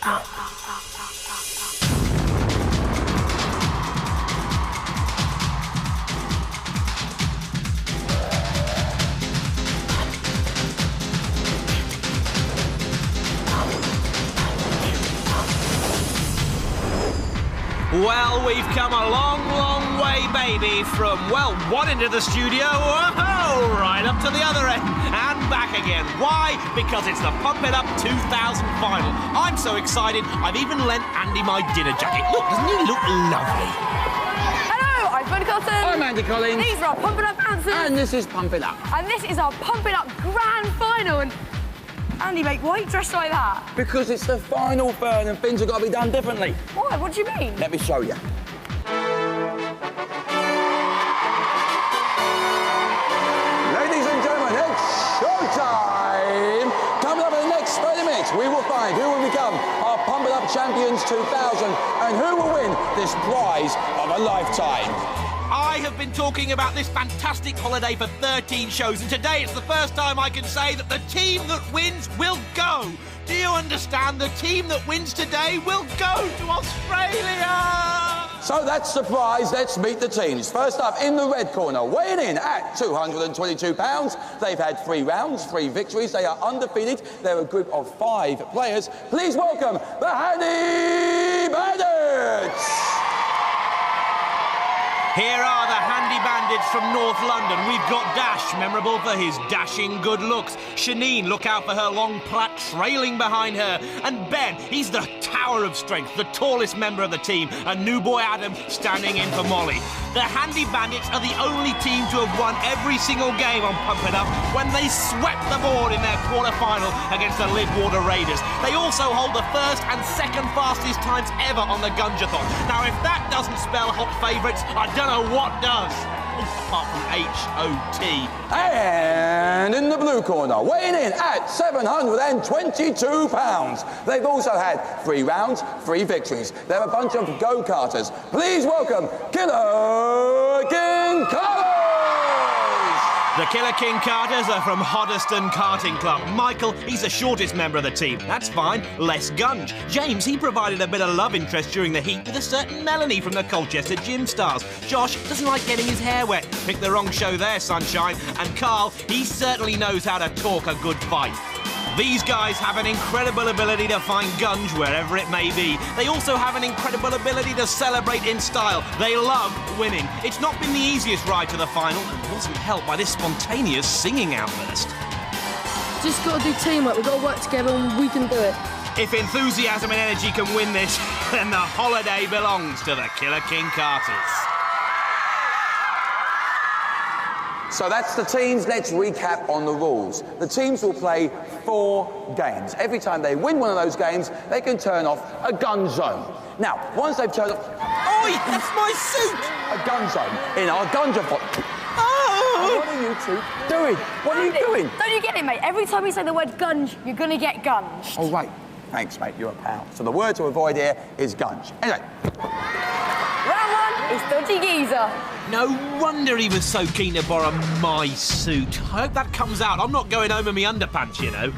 Well, we've come a long, long way, baby, from, well, one end of the studio, whoa, right up to the other end, and back again. Why? Because it's the Pump It Up 2000 final. I'm so excited, I've even lent Andy my dinner jacket. Look, doesn't he look lovely? Hello, I'm Fun Cotton. I'm Andy Collins. These are our Pump It Up answers. And this is Pump It Up. And this is our Pump It Up grand final. And Andy, mate, why are you dressed like that? Because it's the final, Fern, and things have got to be done differently. Why? What do you mean? Let me show you. Ladies and gentlemen, it's showtime! Coming up in the next 30 minutes, we will find who will become our Pump It Up Champions 2000 and who will win this prize of a lifetime. I have been talking about this fantastic holiday for 13 shows, and today it's the first time I can say that the team that wins will go. Do you understand? The team that wins today will go to Australia! So that's the prize. Let's meet the teams. First up, in the red corner, weighing in at £222. They've had 3 rounds, 3 victories. They are undefeated. They're a group of 5 players. Please welcome the Handy Bandits! Here are the Handy Bandits from North London. We've got Dash, memorable for his dashing good looks. Shanine, look out for her long plait trailing behind her. And Ben, he's the tower of strength, the tallest member of the team. And new boy Adam standing in for Molly. The Handy Bandits are the only team to have won every single game on Pump It Up when they swept the board in their quarter-final against the Lidwater Raiders. They also hold the first and second fastest times ever on the Gungeathon. Now, if that doesn't spell hot favourites, I don't know what does. Apart from H-O-T. And in the blue corner, weighing in at £722. They've also had 3 rounds, 3 victories. They're a bunch of go-karters. Please welcome Killer King Carters! The Killer King Carters are from Hoddesdon Karting Club. Michael, he's the shortest member of the team. That's fine, less gunge. James, he provided a bit of love interest during the heat with a certain Melanie from the Colchester Gym Stars. Josh doesn't like getting his hair wet. Picked the wrong show there, sunshine. And Carl, he certainly knows how to talk a good fight. These guys have an incredible ability to find gunge wherever it may be. They also have an incredible ability to celebrate in style. They love winning. It's not been the easiest ride to the final, and wasn't helped by this spontaneous singing outburst. Just got to do teamwork. We've got to work together and we can do it. If enthusiasm and energy can win this, then the holiday belongs to the Killer King Carters. So that's the teams. Let's recap on the rules. The teams will play 4 games. Every time they win one of those games, they can turn off a gun zone. Now, once they've turned off... Oi, that's my suit! A gun zone in our Gungeathon. Oh! What are you 2 doing? What are you doing? Don't you get it, mate? Every time you say the word gunge, you're going to get gunged. Oh, right. Thanks, mate. You're a pal. So the word to avoid here is gunge. Anyway. Round 1 is Dodgy Geezer. No wonder he was so keen to borrow my suit. I hope that comes out. I'm not going home in my underpants, you know.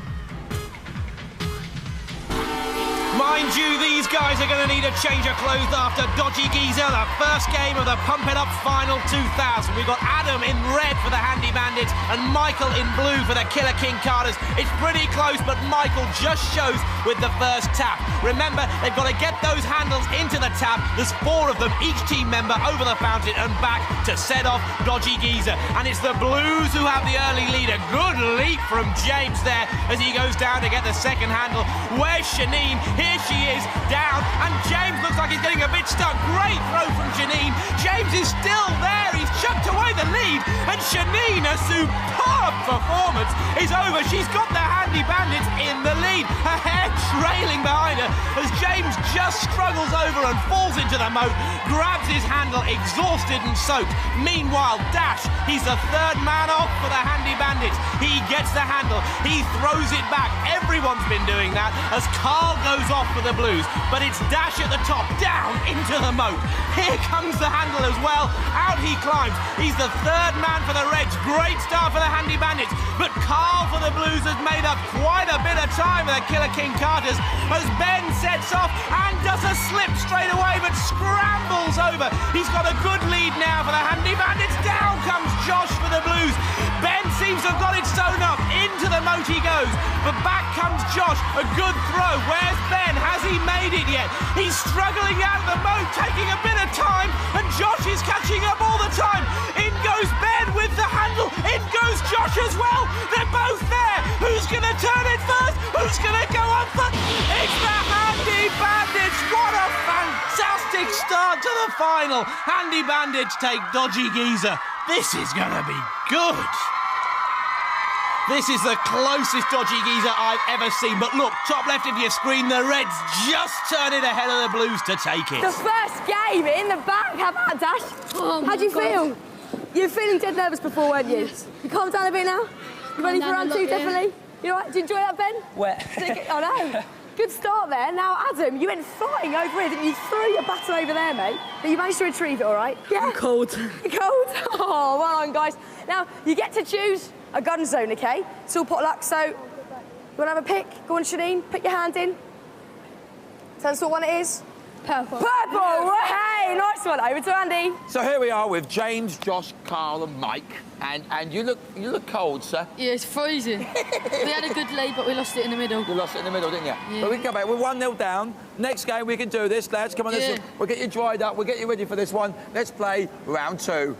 Mind you, these guys are going to need a change of clothes after Dodgy Geezer, the first game of the Pump It Up Final 2000. We've got Adam in red for the Handy Bandits and Michael in blue for the Killer King Carters. It's pretty close, but Michael just shows with the first tap. Remember, they've got to get those handles into the tap. There's 4 of them, each team member over the fountain and back to set off Dodgy Geezer. And it's the Blues who have the early lead. A good leap from James there as he goes down to get the second handle. Where's Shanine? Here she is, down, and James looks like he's getting a bit stuck. Great throw from Janine. James is still there. He's chucked away the lead, and Shanine, a superb performance, is over. She's got the Handy Bandits in the lead. Her hair trailing behind her as James just struggles over and falls into the moat, grabs his handle, exhausted and soaked. Meanwhile, Dash, he's the 3rd man off for the Handy Bandits. He gets the handle. He throws it back. Everyone's been doing that as Carl goes off for the Blues, but it's Dash at the top, down into the moat. Here comes the handle as well. Out he climbs. He's the third man for the Reds. Great start for the Handy Bandits, but Carl for the Blues has made up quite a bit of time for the Killer King Carters as Ben sets off and does a slip straight away, but scrambles over. He's got a good lead now for the Handy Bandits. Down comes Josh for the Blues. Ben seems to have got it sewn up. Into the moat he goes, but back comes Josh. A good throw. Where's Ben? Has he made it yet? He's struggling out of the moat, taking a bit of time, and Josh is catching up all the time. In goes Ben with the handle. In goes Josh as well. They're both there. Who's going to turn it first? Who's going to go on first? It's the Handy Bandits. What a fantastic start to the final. Handy Bandits take Dodgy Geezer. This is going to be good. This is the closest Dodgy Geezer I've ever seen. But look, top left of your screen, the Reds just turn it ahead of the Blues to take it. The first game in the bag. How about that, Dash? Oh, how do you God. feel? You were feeling dead nervous before, weren't you? Yes. You calmed down a bit now? You ready for down round a two, lot, yeah. definitely? You all right? Did you enjoy that, Ben? Wet. Oh, no. Good start there. Now, Adam, you went flying over here, didn't you? Threw your baton over there, mate. But you managed to retrieve it, all right? Yeah. I'm cold. You're cold? Oh, well on, guys. Now, you get to choose a gun zone, OK? It's all potluck, so you want to have a pick? Go on, Shanine, put your hand in. Tell us what one it is. Purple. Purple! Hey, nice one. Over to Andy. So here we are with James, Josh, Carl and Mike. And you look cold, sir. Yeah, it's freezing. We had a good lead, but we lost it in the middle. You lost it in the middle, didn't you? Yeah. But we can go back. We're 1-0 down. Next game, we can do this, lads. Come on, Yeah. we'll get you dried up. We'll get you ready for this one. Let's play round two.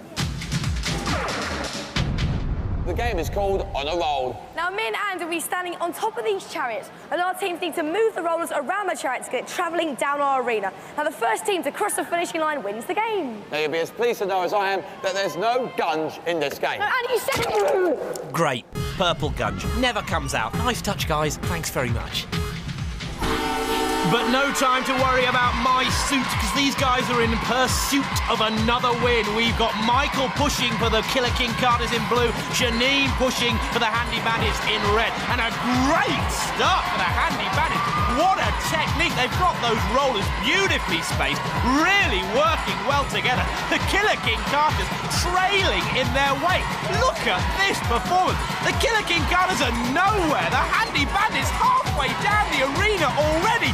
The game is called On a Roll. Now, me and Andy will be standing on top of these chariots, and our teams need to move the rollers around the chariots to get travelling down our arena. Now, the first team to cross the finishing line wins the game. Now, you'll be as pleased to know as I am that there's no gunge in this game. No, Andy, you said it. Great. Purple Gunge. Never comes out. Nice touch, guys. Thanks very much. But no time to worry about my suit, because these guys are in pursuit of another win. We've got Michael pushing for the Killer King Carters in blue, Janine pushing for the Handy Bandits in red, and a great start for the Handy Bandits. What a technique. They've got those rollers beautifully spaced, really working well together. The Killer King Carters trailing in their wake. Look at this performance. The Killer King Carters are nowhere. The Handy Bandits halfway down the arena already.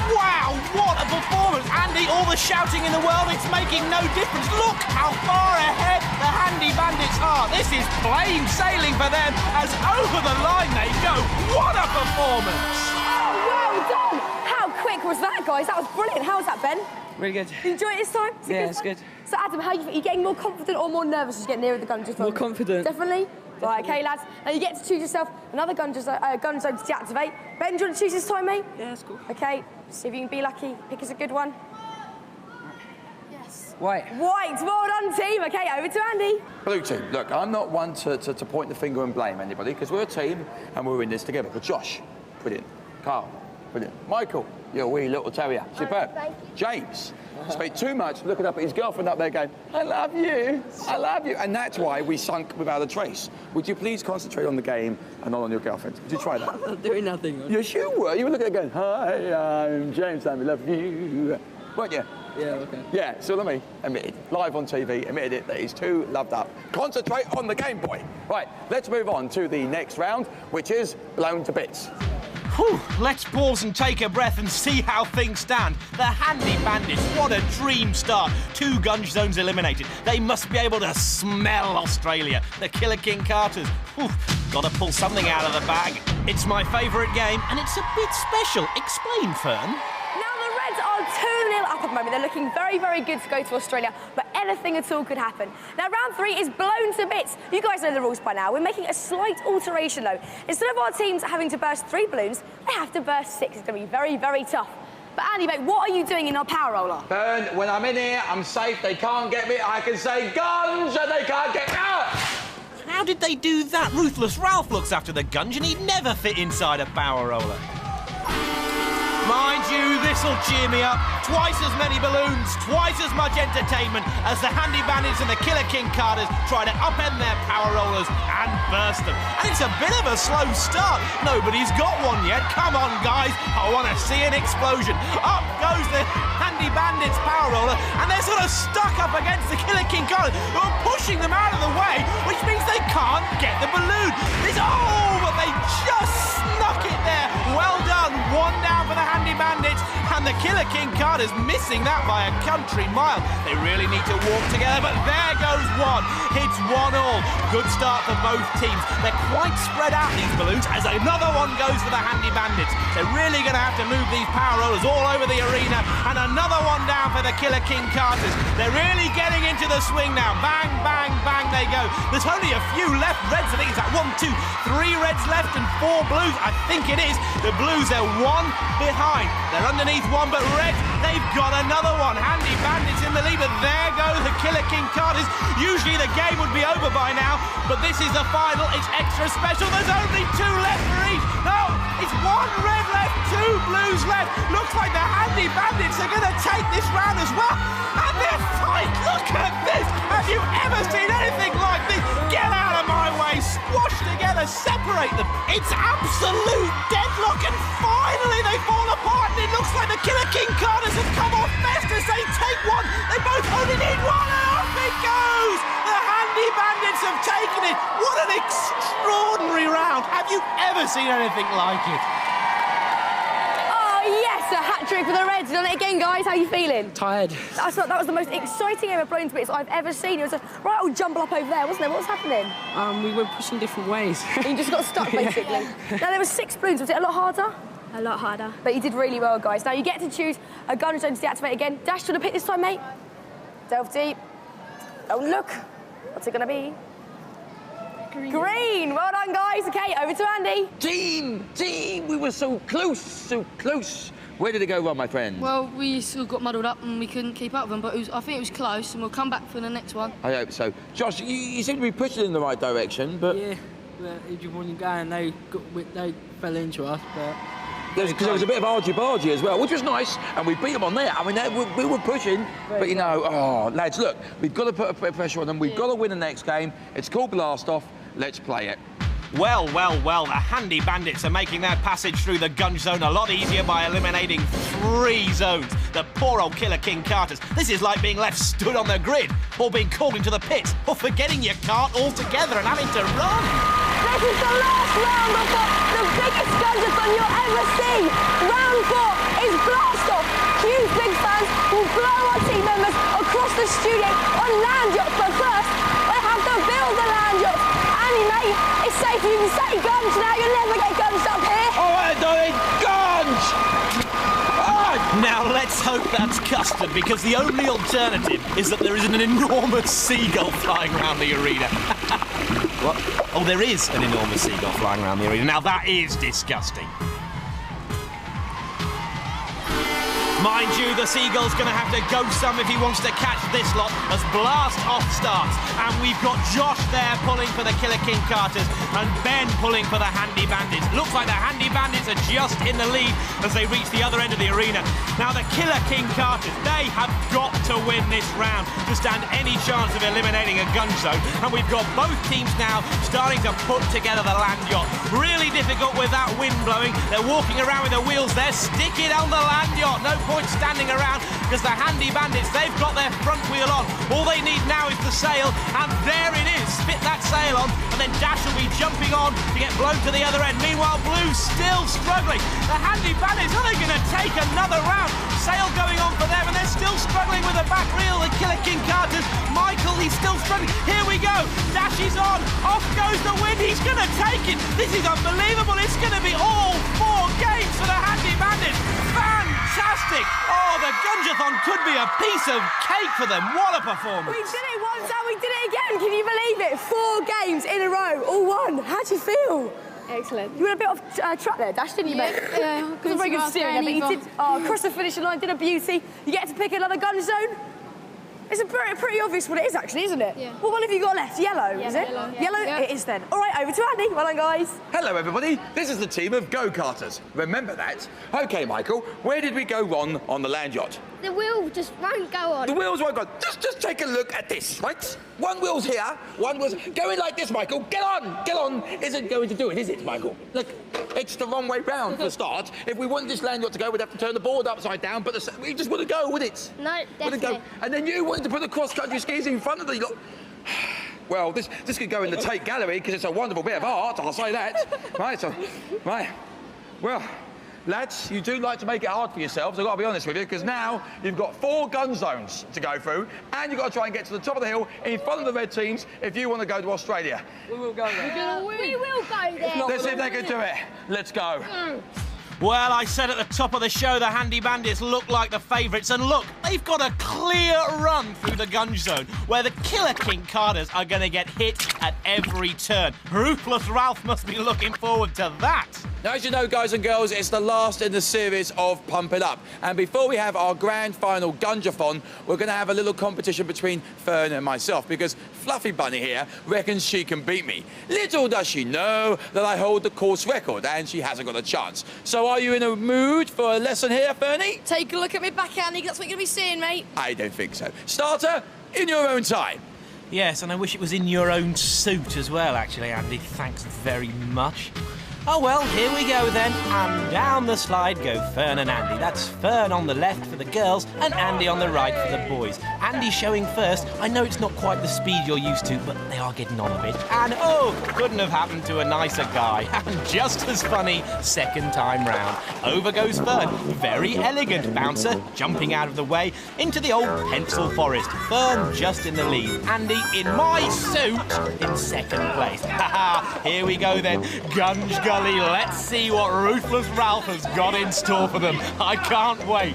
Wow, what a performance. Andy, all the shouting in the world, it's making no difference. Look how far ahead the Handy Bandits are. This is plain sailing for them as over the line they go. What a performance. Oh, well done. How quick was that, guys? That was brilliant. How was that, Ben? Really good. Did you enjoy it this time? Was it Yeah, good it's fun? good. So, Adam, how are you getting more confident or more nervous as you get nearer the gun? More confident. Definitely? Right, OK, lads. Now, you get to choose yourself another gun zone to deactivate. Ben, do you want to choose this time, mate? Yeah, that's cool. OK, see if you can be lucky. Pick us a good one. Yes. White. White, well done, team. OK, over to Andy. Blue team, look, I'm not one to point the finger and blame anybody, because we're a team and we're in this together. But Josh, brilliant. Carl, brilliant. Michael, you're a wee little terrier. Superb. thank you. James, spent too much looking up at his girlfriend up there going, I love you, I love you. And that's why we sunk without a trace. Would you please concentrate on the game and not on your girlfriend? Would you try that? I'm not doing nothing. Yes, you were. You were looking at it going, hi, I'm James, I love you. Weren't you? Yeah, okay. Yeah, so let me admitted, live on TV, admitted it that he's too loved up. Concentrate on the game, boy. Right, let's move on to the next round, which is blown to bits. Whew, let's pause and take a breath and see how things stand. The Handy Bandits, what a dream start. 2 gunge zones eliminated. They must be able to smell Australia. The Killer King Carters, got to pull something out of the bag. It's my favourite game, and it's a bit special. Explain, Fern. Now the Reds are 2-0 up at the moment. They're looking very, very good to go to Australia, but anything at all could happen. Now, round 3 is blown to bits. You guys know the rules by now. We're making a slight alteration, though. Instead of our teams having to burst 3 balloons, they have to burst 6. It's going to be very, very tough. But Andy, mate, what are you doing in our power roller? Burn, when I'm in here, I'm safe. They can't get me. I can say guns and they can't get me out. How did they do that? Ruthless Ralph looks after the gunge and he'd never fit inside a power roller. Mind you, this This'll cheer me up. Twice as many balloons, twice as much entertainment as the Handy Bandits and the Killer King Carters try to upend their power rollers and burst them. And it's a bit of a slow start. Nobody's got one yet. Come on, guys. I want to see an explosion. Up goes the Handy Bandits power roller, and they're sort of stuck up against the Killer King Carters, who are pushing them out of the way, which means they can't get the balloon. But they just snuck it there. Well done. One down for the Handy Bandits, and the Killer King Carters missing that by a country mile. They really need to walk together, but there goes one. It's 1-1. Good start for both teams. They're quite spread out, these balloons, as another one goes for the Handy Bandits. They're really going to have to move these power rollers all over the arena, and another one down for the Killer King Carters. They're really getting into the swing now. Bang, bang, bang, they go. There's only a few left. Reds, I think it's like 1, 2, 3 reds left and 4 blues. I think it is. The blues, they're one behind. They're underneath one, but red, they've got another one. Handy Bandits in the lead, but there go the Killer King Carters. Usually the game would be over by now, but this is the final. It's extra special. There's only 2 left for each. No, it's 1 red left, 2 blues left. Looks like the Handy Bandits are going to take this round as well. And they're fine. Look at this. Have you ever seen anything like this? Get out of my way. Squash together. Separate them. It's absolute deadlock, and finally they fall apart, and it looks like the Killer King Carters have come off best as they take one. They both only need one, and off it goes. The Handy Bandits have taken it. What an extraordinary round. Have you ever seen anything like it? Oh, yes, a hat-trick for the Reds. Done it again, guys. How are you feeling? Tired. That was the most exciting game of Blown to Bits I've ever seen. It was a right old jumble up over there, wasn't it? What was happening? We were pushing different ways. You just got stuck, basically. Now, there were 6 balloons. Was it a lot harder? A lot harder. But you did really well, guys. Now, you get to choose a gun zone to deactivate again. Dash, do you want to pick this time, mate? Delve deep. Oh, look. What's it going to be? Green. Well done, guys. OK, over to Andy. Team, we were so close, so close. Where did it go wrong, my friend? Well, we sort of got muddled up and we couldn't keep up with them, but I think it was close, and we'll come back for the next one. I hope so. Josh, you seem to be pushing in the right direction, but... Yeah, if you want to go, and they fell into us, but... Because there was a bit of argy-bargy as well, which was nice, and we beat them on there. I mean, we were pushing, but, you know, lads, look, we've got to put a bit of pressure on them. We've got to win the next game. It's called Blast Off. Let's play it. Well, the Handy Bandits are making their passage through the gun zone a lot easier by eliminating 3 zones. The poor old Killer King Carters. This is like being left stood on the grid, or being called into the pits, or forgetting your cart altogether and having to run. This is the last round of the biggest gun-a-thon you'll ever see. Round 4 is Blast Off. Huge big fans will blow our team members across the studio on land yachts, but first, they have to build the land yachts. Annie, mate, it's safe you can say guns now. You'll never get guns up here. All right, darling, guns! Now, let's hope that's custard, because the only alternative is that there is an enormous seagull flying around the arena. What? Oh, there is an enormous seagull flying around the arena. Now, that is disgusting. Mind you, the Seagull's going to have to go some if he wants to catch this lot as Blast Off starts. And we've got Josh there pulling for the Killer King Carters and Ben pulling for the Handy Bandits. Looks like the Handy Bandits are just in the lead as they reach the other end of the arena. Now, the Killer King Carters, they have got to win this round to stand any chance of eliminating a gun zone. And we've got both teams now starting to put together the land yacht. Really difficult with that wind blowing. They're walking around with the wheels there. Stick it on the land yacht. No point standing around because the Handy Bandits, they've got their front wheel on. All they need now is the sail, and there it is. Spit that sail on, and then Dash will be jumping on to get blown to the other end. Meanwhile, Blue still struggling. The Handy Bandits, are they going to take another round? Sail going on for them, and they're still struggling with the back reel. The Killer King Carters, Michael, he's still struggling. Here we go. Dash is on. Off goes the wind. He's going to take it. This is unbelievable. It's going to be all 4 games for the Handy Bandits. Fantastic! Oh, the Gunjathon could be a piece of cake for them. What a performance! We did it once and we did it again. Can you believe it? 4 games in a row, all won. How do you feel? Excellent. You were a bit off track there, Dash, didn't you, mate? Yeah. It was a very good steering there, but you did. Oh, across the finishing line, did a beauty. You get to pick another gun zone. It's pretty obvious what it is, actually, isn't it? Yeah. What one have you got left? Yellow, is it? Yellow. Yellow? Yeah. It is then. All right, over to Andy. Well done, guys. Hello, everybody. This is the team of go-karters. Remember that? OK, Michael, where did we go wrong on the land yacht? The wheel just won't go on. The wheels won't go. Just take a look at this, right? One wheel's here, one wheel's going like this, Michael. Get on. Isn't going to do it, is it, Michael? Look, it's the wrong way round for a start. If we want this land yacht to go, we'd have to turn the board upside down, but we just wouldn't go, would it? No, Wouldn't definitely. go. And then you wanted to put the cross-country skis in front of the... Well, this could go in the Tate Gallery because it's a wonderful bit of art, I'll say that. Right. Well, lads, you do like to make it hard for yourselves, I've got to be honest with you, because now you've got 4 gun zones to go through, and you've got to try and get to the top of the hill in front of the red teams if you want to go to Australia. We will go there. We will go there. Let's see if they can do it. Let's go. Well, I said at the top of the show the Handy Bandits look like the favourites, and look, they've got a clear run through the gun zone where the Killer King Carters are going to get hit at every turn. Ruthless Ralph must be looking forward to that. Now, as you know, guys and girls, it's the last in the series of Pump It Up. And before we have our grand final Gunjathon, we're going to have a little competition between Fern and myself, because Fluffy Bunny here reckons she can beat me. Little does she know that I hold the course record, and she hasn't got a chance. So are you in a mood for a lesson here, Fernie? Take a look at me back, Andy. That's what you're going to be seeing, mate. I don't think so. Starter, in your own time. Yes, and I wish it was in your own suit as well, actually, Andy. Thanks very much. Oh, well, here we go then. And down the slide go Fern and Andy. That's Fern on the left for the girls and Andy on the right for the boys. Andy showing first. I know it's not quite the speed you're used to, but they are getting on a bit. And, oh, couldn't have happened to a nicer guy. And just as funny second time round. Over goes Fern. Very elegant bouncer, jumping out of the way into the old pencil forest. Fern just in the lead. Andy, in my suit, in second place. Ha-ha, here we go then. Gunge Gully. Let's see what Ruthless Ralph has got in store for them. I can't wait.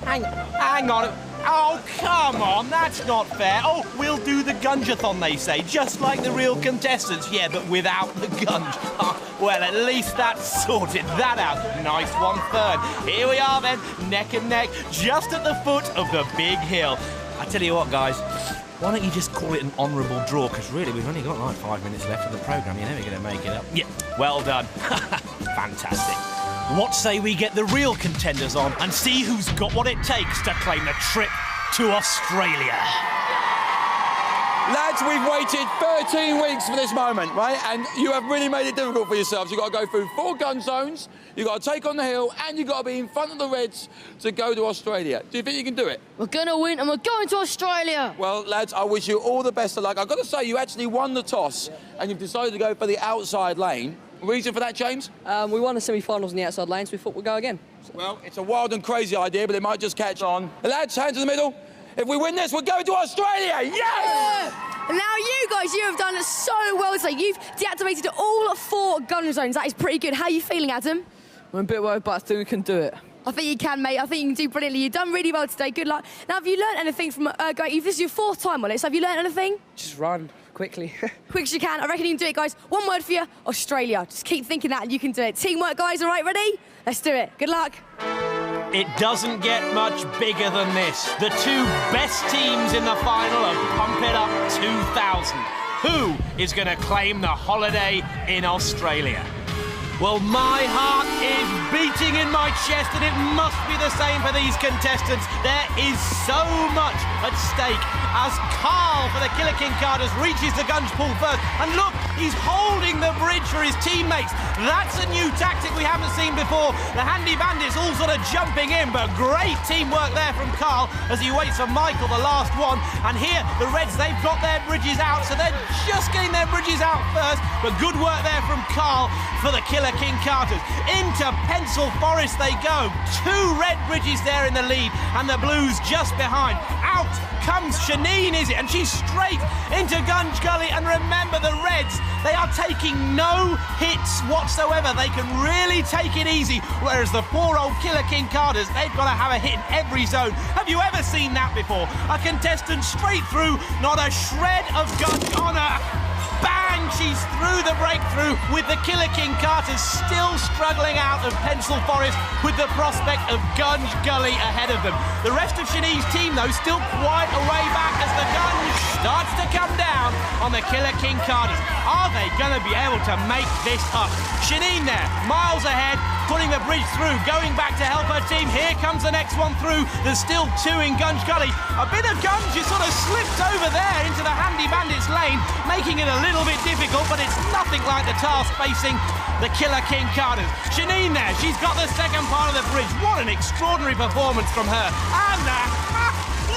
Hang on. Oh, come on, that's not fair. Oh, we'll do the Gunjathon, they say, just like the real contestants. Yeah, but without the gunge. Oh, well, at least that's sorted that out. Nice one, Fern. Here we are then, neck and neck, just at the foot of the big hill. I tell you what, guys, why don't you just call it an honourable draw? Because really, we've only got like 5 minutes left of the programme. You're never going to make it up. Yeah, well done. Fantastic. What say we get the real contenders on and see who's got what it takes to claim the trip to Australia? Lads, we've waited 13 weeks for this moment, right? And you have really made it difficult for yourselves. You've got to go through 4 gun zones, you've got to take on the hill, and you've got to be in front of the Reds to go to Australia. Do you think you can do it? We're going to win and we're going to Australia. Well, lads, I wish you all the best of luck. I've got to say, you actually won the toss, and you've decided to go for the outside lane. Reason for that, James? We won the semi-finals in the outside lane, so we thought we'd go again. Well, it's a wild and crazy idea, but it might just catch on. The lads, hands in the middle. If we win this, we're going to Australia! Yes! And now you guys, you have done so well today. You've deactivated all 4 gun zones. That is pretty good. How are you feeling, Adam? I'm a bit worried, but I think we can do it. I think you can, mate. I think you can do brilliantly. You've done really well today. Good luck. Now, have you learned anything from this is your 4th time on it, so have you learned anything? Just run quickly. Quick as you can. I reckon you can do it, guys. One word for you, Australia. Just keep thinking that and you can do it. Teamwork, guys. All right, ready? Let's do it. Good luck. It doesn't get much bigger than this. The 2 best teams in the final of Pump It Up 2000. Who is going to claim the holiday in Australia? Well, my heart is beating in my chest, and it must be the same for these contestants. There is so much at stake as Carl for the Killer King Carters reaches the gunge pool first. And look, he's holding the bridge for his teammates. That's a new tactic we haven't seen before. The Handy Bandits all sort of jumping in, but great teamwork there from Carl as he waits for Michael, the last one. And here, the Reds, they've got their bridges out, so they're just getting their bridges out first. But good work there from Carl for the Killer King Carters. Into Pencil Forest they go. 2 red bridges there in the lead, and the Blues just behind. Out comes Shanine, is it? And she's straight into Gunge Gully. And remember, the Reds, they are taking no hits whatsoever. They can really take it easy, whereas the poor old Killer King Carters, they've got to have a hit in every zone. Have you ever seen that before? A contestant straight through, not a shred of gunge on her. Bang! and she's through the breakthrough with the Killer King Carters still struggling out of Pencil Forest with the prospect of Gunge Gully ahead of them. The rest of Shanine's team, though, still quite a way back as the Gunge starts to come down on the Killer King Carters. Are they going to be able to make this up? Shanine there, miles ahead, putting the bridge through, going back to help her team. Here comes the next one through. There's still two in Gunge Gully. A bit of Gunge just sort of slipped over there into the Handy Bandits lane, making it a little bit difficult, but it's nothing like the task facing the Killer King Carters. Shanine there, she's got the second part of the bridge. What an extraordinary performance from her. And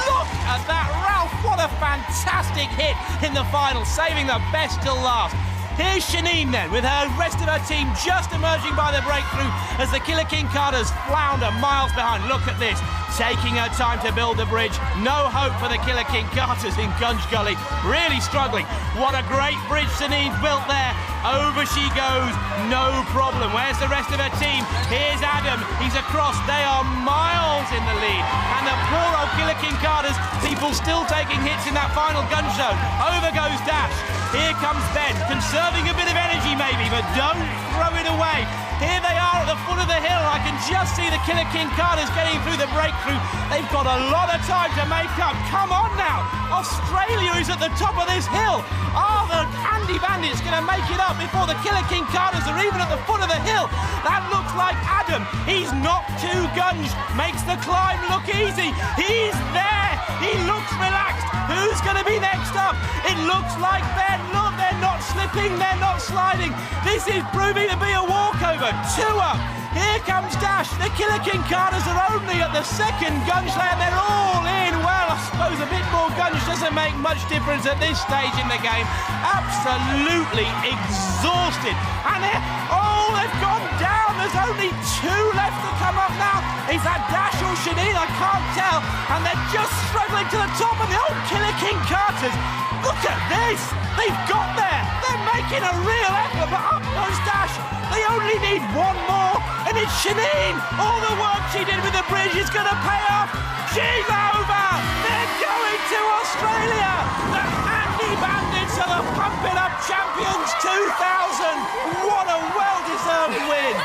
look at that, Ralph. What a fantastic hit in the final, saving the best till last. Here's Shanine then, with her rest of her team just emerging by the breakthrough as the Killer King Carters flounder miles behind. Look at this, taking her time to build the bridge. No hope for the Killer King Carters in Gunge Gully. Really struggling. What a great bridge Shanine's built there. Over she goes, no problem. Where's the rest of her team? Here's Adam, he's across. They are miles in the lead. And the poor old Killer King Carters, people still taking hits in that final Gunge zone. Over goes Dash. Here comes Ben, conserving a bit of energy maybe, but don't throw it away. Here they are at the foot of the hill. I can just see the Killer King Carters getting through the breakthrough. They've got a lot of time to make up. Come on now. Australia is at the top of this hill. Are the Handy Bandits going to make it up before the Killer King Carters are even at the foot of the hill? That looks like Adam. He's not too Gunge. Makes the climb look easy. He's there. He looks relaxed. Who's going to be next up? It looks like Ben. Look, they're not slipping. They're not sliding. This is proving to be a walkover. 2 up. Here comes Dash. The Killer King Carters are only at the second Gunge lane. They're all in. Well, I suppose a bit more Gunge doesn't make much difference at this stage in the game. Absolutely exhausted. And they've gone down. There's only 2 left to come up now. Is that Dash or Shanine? I can't tell. And they're just struggling to the top of the old Killer King Carters. Look at this. They've got there. They're making a real effort, but up goes Dash. They only need 1 more, and it's Shanine. All the work she did with the bridge is going to pay off. She's over. They're going to Australia. The Handy Bandits are the Pump It Up Champions 2000. What a well-deserved win.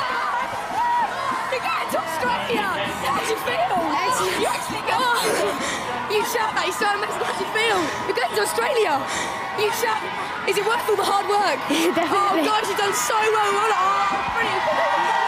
You're going to Australia. How do you feel? You actually go. You shout that. You're so amazing. How do you feel? You're going to Australia. You shout. Is it worth all the hard work? Yeah, definitely. Oh, guys, you've done so well. Brilliant.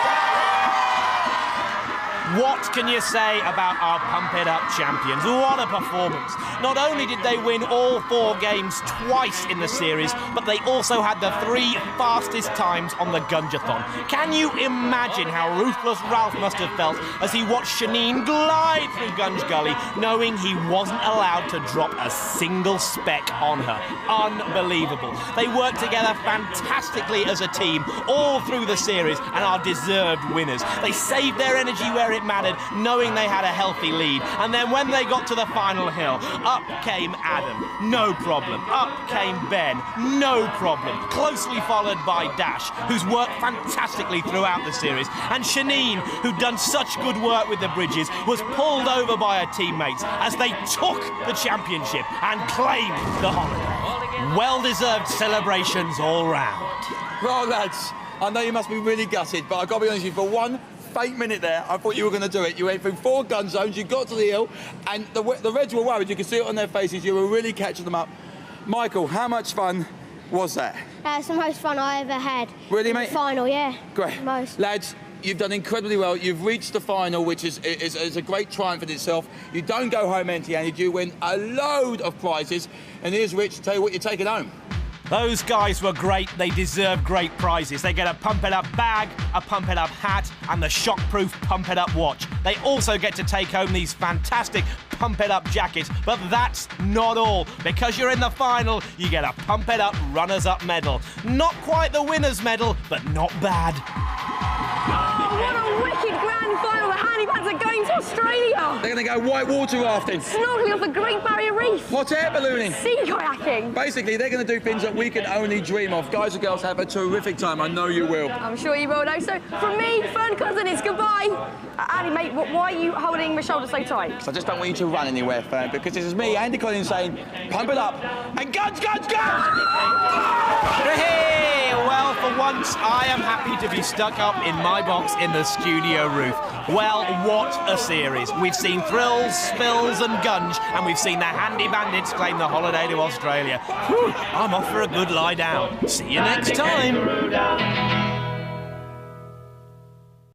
What can you say about our Pump It Up champions? What a performance. Not only did they win all 4 games twice in the series, but they also had the 3 fastest times on the Gungeathon. Can you imagine how ruthless Ralph must have felt as he watched Shanine glide through Gunge Gully, knowing he wasn't allowed to drop a single speck on her? Unbelievable. They worked together fantastically as a team all through the series and are deserved winners. They saved their energy where it mattered, knowing they had a healthy lead. And then when they got to the final hill, up came Adam, no problem. Up came Ben, no problem. Closely followed by Dash, who's worked fantastically throughout the series. And Shanine, who'd done such good work with the bridges, was pulled over by her teammates as they took the championship and claimed the holiday. Well-deserved celebrations all round. Well, lads, I know you must be really gutted, but I've got to be honest with you, for 1 fake minute there, I thought you were going to do it. You went through 4 gun zones, you got to the hill, and the Reds were worried. You could see it on their faces. You were really catching them up. Michael, how much fun was that? That's the most fun I ever had. Really, mate? The final, yeah. Great. Most. Lads, you've done incredibly well. You've reached the final, which is a great triumph in itself. You don't go home empty-handed. You win a load of prizes. And here's Rich to tell you what you're taking home. Those guys were great. They deserve great prizes. They get a Pump It Up bag, a Pump It Up hat, and the shockproof Pump It Up watch. They also get to take home these fantastic Pump It Up jackets. But that's not all. Because you're in the final, you get a Pump It Up runners-up medal. Not quite the winner's medal, but not bad. Oh, what a wicked grand final. The Handy Bandits are going to Australia. They're going to go whitewater rafting, Snorkeling off the Great Barrier Reef. hot air ballooning. Sea kayaking. Basically, they're going to do things that we can only dream of. Guys and girls, have a terrific time. I know you will. I'm sure you will know. So from me, Fern Cousin, it's goodbye. Andy, mate, why are you holding my shoulder so tight? So I just don't want you to run anywhere, Fern, because this is me, Andy Collins, saying, pump it up, and guns, guns, guns! Hey, well, for once, I am happy to be stuck up in my box in the studio roof. Well, what a series. We've seen thrills, spills and gunge, and we've seen the Handy Bandits claim the holiday to Australia. Whew, I'm off for a good lie down. See you next time.